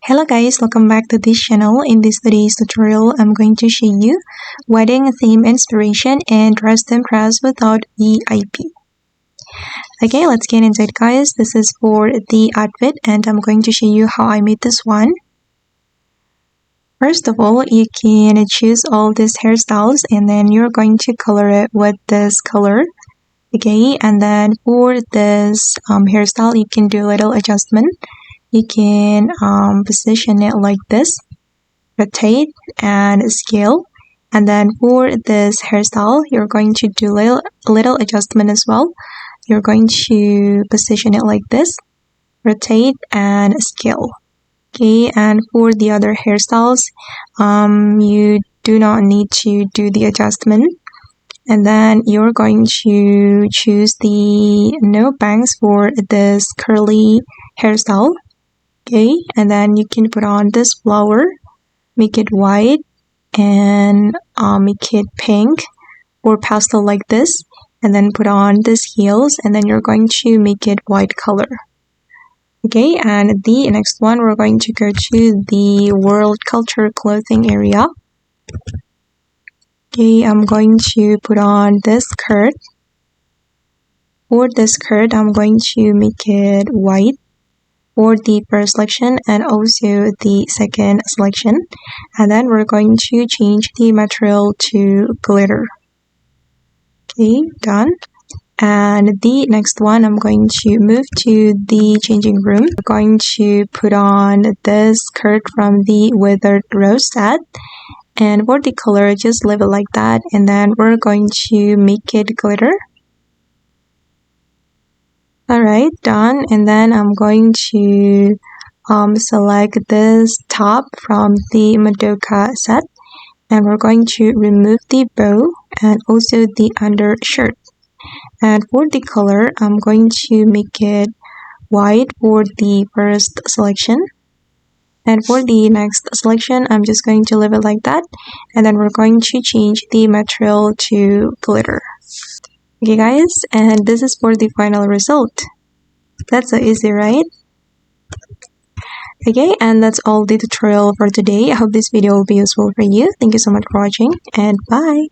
Hello guys, welcome back to this channel. In this today's tutorial, I'm going to show you wedding theme inspiration and dress to impress without VIP. Okay, let's get into it guys. This is for the outfit and I'm going to show you how I made this one. First of all, you can choose all these hairstyles and then you're going to color it with this color. Okay, and then for this hairstyle, you can do a little adjustment. You can position it like this, rotate and scale. And then for this hairstyle, you're going to do little adjustment as well. You're going to position it like this, rotate and scale. Okay, and for the other hairstyles, you do not need to do the adjustment. And then you're going to choose the no bangs for this curly hairstyle. Okay, and then you can put on this flower, make it white, and make it pink or pastel like this, and then put on this heels, and then you're going to make it white color. Okay, and the next one, we're going to go to the world culture clothing area. Okay, I'm going to put on this skirt. For this skirt, I'm going to make it white for the first selection and also the second selection, and then we're going to change the material to glitter. Okay, done. And the next one, I'm going to move to the changing room. We're going to put on this skirt from the Withered Rose set, and for the color, just leave it like that, and then we're going to make it glitter. Alright, done. And then I'm going to select this top from the Madoka set, and we're going to remove the bow and also the undershirt. And for the color, I'm going to make it white for the first selection. And for the next selection, I'm just going to leave it like that, and then we're going to change the material to glitter. Okay guys, and this is for the final result. That's so easy, right? Okay, and that's all the tutorial for today. I hope this video will be useful for you. Thank you so much for watching, and bye!